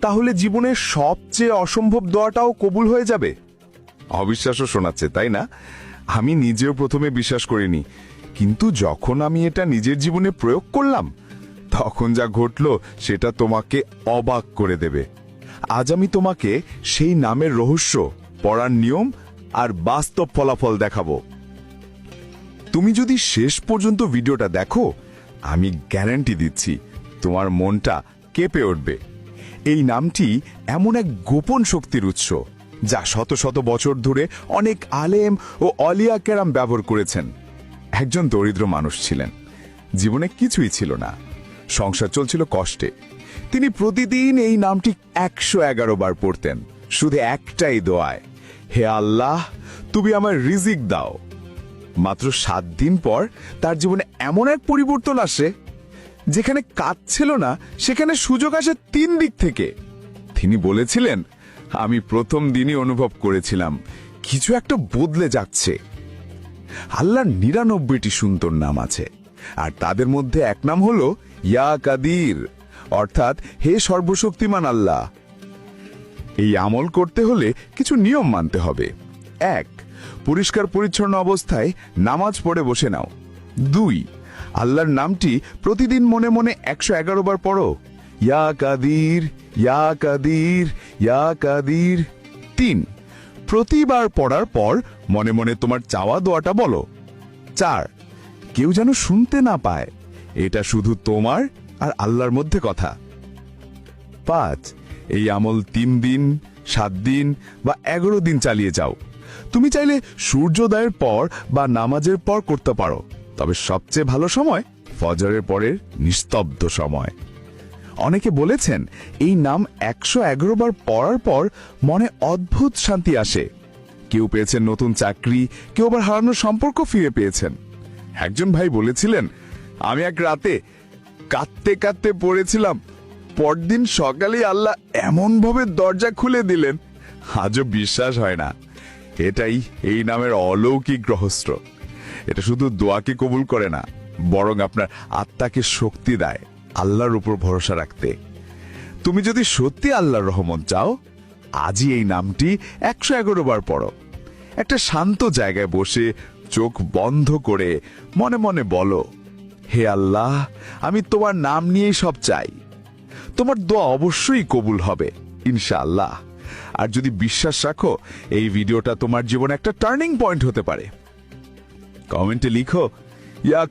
তাহলে জীবনের সবচেয়ে অসম্ভব দোয়াটাও কবুল হয়ে যাবে। অবিশ্বাসও শোনাচ্ছে, তাই না? আমি নিজেও প্রথমে বিশ্বাস করিনি, কিন্তু যখন আমি এটা নিজের জীবনে প্রয়োগ করলাম তখন যা ঘটলো সেটা তোমাকে অবাক করে দেবে। আজ আমি তোমাকে সেই নামের রহস্য, পড়ার নিয়ম আর বাস্তব ফলাফল দেখাবো। তুমি যদি শেষ পর্যন্ত ভিডিওটা দেখো, আমি গ্যারান্টি দিচ্ছি তোমার মনটা কেঁপে উঠবে। এই নামটি এমন এক গোপন শক্তির উৎস যা শত শত বছর ধরে অনেক আলেম ও অলিয়া কেরাম ব্যবহার করেছেন। একজন দরিদ্র মানুষ ছিলেন, জীবনে কিছুই ছিল না, সংসার চলছিল কষ্টে। তিনি প্রতিদিন এই নামটি 111 বার পড়তেন, শুধু একটাই দোয়ায়, হে আল্লাহ, তুমি আমার রিজিক দাও। মাত্র 7 দিন পর তার জীবনে এমন এক পরিবর্তন আসে, যেখানে কাজ ছিল না সেখানে সুযোগ আসে 3 দিক থেকে। তিনি বলেছিলেন, আমি প্রথম দিনই অনুভব করেছিলাম কিছু একটা বদলে যাচ্ছে। আল্লাহর 99টি সুন্দর নাম আছে, আর তাদের মধ্যে এক নাম হলো ইয়া কাদির, অর্থাৎ হে সর্বশক্তিমান আল্লাহ। এই আমল করতে হলে কিছু নিয়ম মানতে হবে। 1. পরিষ্কার পরিচ্ছন্ন অবস্থায় নামাজ পড়ে বসে নাও। 2. আল্লাহর নামটি প্রতিদিন মনে মনে 111 বার পড়ো, ইয়া কাদির, ইয়া কাদির, ইয়া কাদির। 3. প্রতিবার পড়ার পর মনে মনে তোমার চাওয়া দোয়াটা বলো। 4. কেউ যেন শুনতে না পায়, এটা শুধু তোমার আর আল্লাহর মধ্যে কথা। 5. এই আমল 3 দিন, 7 দিন বা 11 দিন চালিয়ে যাও। তুমি চাইলে সূর্যোদয়ের পর বা নামাজের পর করতে পারো, তবে সবচেয়ে ভালো সময় ফজরের পরের নিস্তব্ধ সময়। অনেকে বলেছেন এই নাম 111 বার পড়ার পর মনে অদ্ভুত শান্তি আসে। কেউ পেয়েছেন নতুন চাকরি, কেউ আবার হারানোর সম্পর্ক ফিরে পেয়েছেন। একজন ভাই বলেছিলেন, আমি এক রাতে কাঁদতে কাঁদতে পড়েছিলাম, পরদিন সকালে আল্লাহ এমনভাবে দরজা খুলে দিলেন, আজও বিশ্বাস হয় না। এটাই এই নামের অলৌকিক রহস্য। এটা শুধু দোয়াকে কবুল করে না, বরং আপনার আত্মাকে শক্তি দেয় আল্লাহর উপর ভরসা রাখতে। তুমি যদি সত্যি আল্লাহর রহমত চাও, আজই এই নামটি 111 বার পড়ো। একটা শান্ত জায়গায় বসে চোখ বন্ধ করে মনে মনে বলো, হে আল্লাহ, আমি তোমার নাম নিয়েই সব চাই। তোমার দোয়া অবশ্যই কবুল হবে ইনশাআল্লাহ। আর যদি বিশ্বাস রাখো, এই ভিডিওটা তোমার জীবনে একটা টার্নিং পয়েন্ট হতে পারে। কমেন্টে লিখো, ইয়া